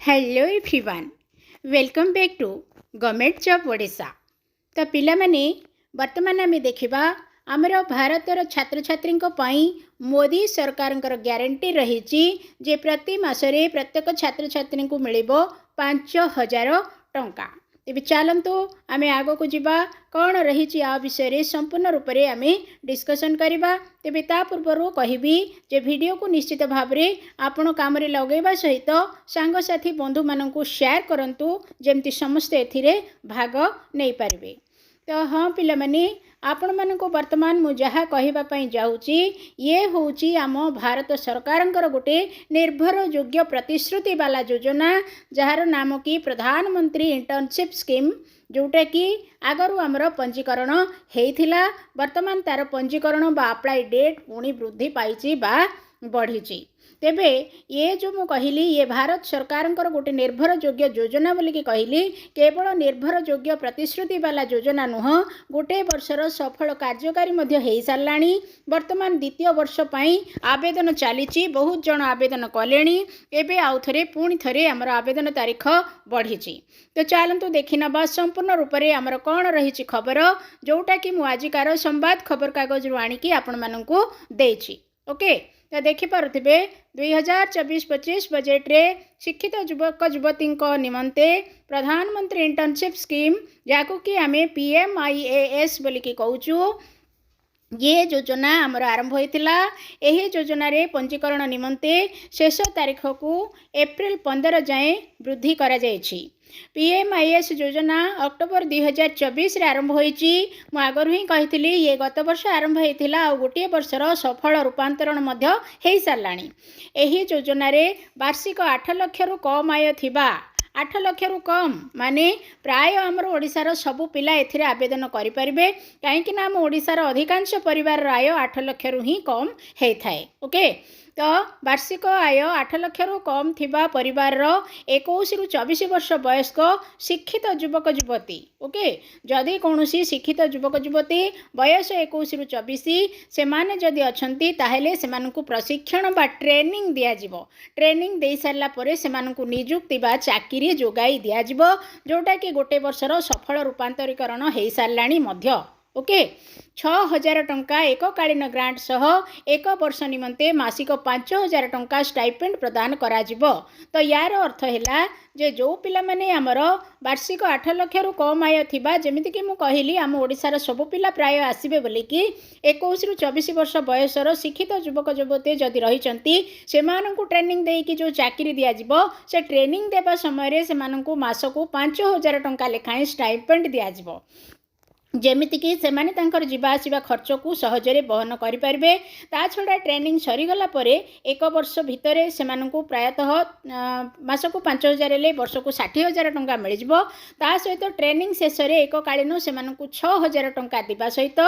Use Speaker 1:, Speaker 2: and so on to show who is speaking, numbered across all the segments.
Speaker 1: Hello everyone, welcome back to government job Odisha. तो पिला माने वर्तमान आम देखा आमर भारतर छात्र छात्री मोदी सरकार ग्यारंटी रही जे प्रति मासरे प्रत्येक छात्र छात्री को मिल 5,000 टंका। तेज चलतु आम आग को जीवा कौन रही आ विषय संपूर्ण रूप से आम डिस्कसन करवा। तेज ता पूर्व कहबी जे वीडियो को निश्चित भाव में आपण काम लगेवा सहित सांगसाथी बंधु मानू शेयर करंतु जेमती समस्ते एथिरे भाग नहीं पारिबे। तो हाँ पिला माने आपण मानक वर्तमान मु जहाँ कहवाई जाऊँगी ये हूँ आम भारत सरकार गोटे निर्भर योग्य प्रतिश्रुति वाला योजना जार नाम कि प्रधानमंत्री इंटर्नशिप स्कीम, जोटा कि आगरू आमर पंजीकरण होता वर्तमान तार पंजीकरण बा अप्लाई डेट पुणी वृद्धि पाई बा बढ़ी। तेबे ये जो मु कहली ये भारत सरकार गोटे निर्भर योग्य योजना बोलिकी कहली, केवल निर्भर योग्य प्रतिश्रुति वाला योजना नुह, गोटे वर्षर सफल कार्यकारी हो साराणी। वर्तमान द्वितीय वर्ष पई आवेदन चली, बहुत जन आवेदन कले, एबे आउ थे पुणी थे आमर आवेदन तारीख बढ़ी। तो चलतु देखी नवा संपूर्ण रूप से आमर कौन रही खबर, जोटा कि मु आजिकार संवाद खबर कागज रु आणिकी आपण मानकु देछि। ओके, तो देखिपे 2024-25 बजेट रे शिक्षित युवक युवती निमंते प्रधानमंत्री इंटर्नशिप स्कीम जाकु कि आमे PMIAS बोलिकी कहूँ, ये योजना आमर आरंभ होता। यही योजना रे पंजीकरण निमंते शेष तारीख को एप्रिल 15 जाए वृद्धि करा जायछि। PMIAS योजना अक्टोबर 2024 रे आरंभ होईची। मु आगरु ही कहिथिली ये गत वर्ष आरंभ होइथिला आ गोटे वर्षर सफल रूपांतरण मध्य हेई सारलाणी। एही योजना रे वार्षिक 8 लाख रु कम आय थिबा, 8 लाख रु कम माने प्राय आमर ओडिशार सबु पिला एथिरे आवेदन करि परिबे, काहेकि ना आम ओडिशार अधिकांश परिवार आय 8 लाख रु ही कम हेई थाए। ओके, तो वार्षिक आय 8 लाख रु कम थिबा परिवार 21 रु 24 वर्ष वयस्क शिक्षित युवक युवती। ओके, जदि कौनसी शिक्षित युवक युवती बयस 21 रु 24 से माने जदि अछंती ताहेले सेमानकु प्रशिक्षण बा ट्रेनिंग दिया जिवो। ट्रेनिंग दे सारला परे सेमानकु नियुक्ति बा चाकरी जोगाई दिया जिवो, जोटा कि गोटे वर्षर सफल रूपांतरीकरण हेई सारलाणी मध्य। ओके, 6,000 टंका एककालीन ग्रांट सह एक वर्ष निमंते मासिक 5,000 टंका स्टाइपेंड प्रदान करा जिवो। तो यार अर्थ है जे जो पिला माने आमर वार्षिक 8 लाख रु कम आय थिबा, जेमिति कि मु कहली आम ओडिशार सबु पिला प्राय आसीबे बोलिकी 21 रु 24 वर्ष बयसर शिक्षित युवक युवती जदि रहिचंती सेमानंकु ट्रेनिंग देकी जो चाकरी दिया जिवो, से ट्रेनिंग देबा समय रे सेमानंकु मासकु 5,000 टंका लेखाएं स्टाइपेंड दिया जिवो, जेमिति कि सेमाने तांकर जीवा आसीबा खर्च को सहजरे बहन करि परिबे। ता छडा ट्रेनिंग सरीगला परे एक वर्ष भितरे सेमानकु प्रायतः मासकु 5,000 ले वर्षकु 60,000 टंका मिल जिवो। ता सहित ट्रेनिंग शेषरे एककालीन सेमानकु 6,000 टंका दिबा सहित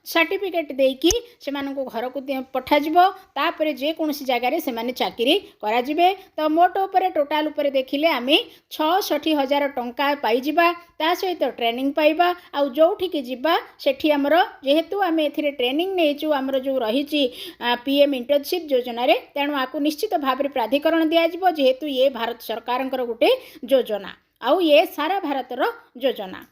Speaker 1: सर्टिफिकेट देकी सेमानकु घर को पठा जिवो। ता परे जे कोनसी जगह रे सेमाने चाकरी करा जिवे। तो मोट उपरे टोटाल उपरे देखिले आमे 66,000 टंका पाई जिबा, ता सहित ट्रेनिंग पाइबा। आ जोठी कि जीवा सेठी आमर जेहेतु आम ए ट्रेनिंग नहींचु आमर जो रही PM इंटर्नशिप योजना रे, तेणु आपको निश्चित भाव में प्राधिकरण दिज्व, जेहेतु ये भारत सरकार गोटे योजना आउ ये सारा भारतर योजना।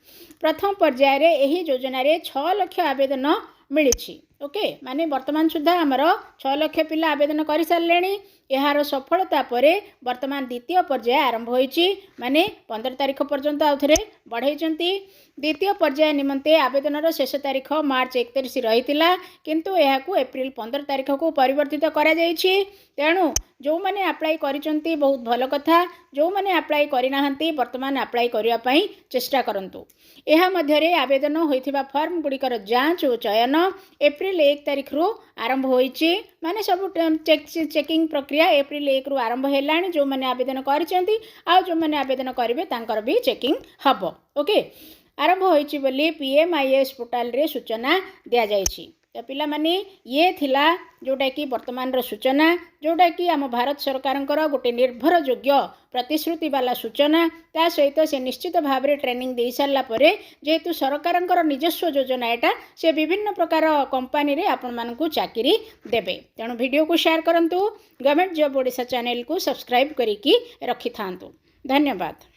Speaker 1: प्रथम पर्याय रे यही योजना रे 6 लाख आवेदन मिली। ओके, माने वर्तमान सुधा आमर 6 लाख पिला आवेदन कर सारे। यार सफलता परे वर्तमान द्वितीय पर्याय आरंभ होईची, माने 15 तारीख पर्यंत आउ थे बढ़ाई। द्वितीय पर्याय निमंते आवेदनर शेष तारीख मार्च 31 रही, किंतु यह एप्रिल 15 तारीख को परिवर्तित करा जायछि। तेणु जो मैंने अप्लाई करिसंती बहुत भल कथा, जो मैंने अप्लाई करिनाहंती वर्तमान अप्लाई करिया पई चेष्टा करंतु। एहा मध्यरे आवेदन होइथिबा फॉर्म गुड़िकर जांच और चयन एप्रिल 1 तारीख रु आरंभ होईची, माने सब चेकिंग प्रक्रिया एप्रिल 1 रु आरंभ हेलाणी। जो मैंने आवेदन करिसंती आ जो मैंने आवेदन करिवे तांकर भी चेकिंग हबो। ओके, आरंभ होईची बोली PMIAS पोर्टाल रे सूचना दिया जायछि। तो पिला माने ये थिला जोटा कि वर्तमान सूचना, जोटा कि आम भारत सरकार गोटे निर्भर योग्य प्रतिश्रुति वाला सूचना। ता सहित से निश्चित भाव में ट्रेनिंग दे सारा जेहेतु सरकार निजस्व योजना एटा, से विभिन्न प्रकार कंपानी रे आपण मानकु चाकरी देबे। तेणु वीडियो को शेयर करंतु, गवर्नमेंट जॉब ओडिशा चैनल को सब्सक्राइब करिकी रखि थांतु। ଧନ୍ୟବାଦ।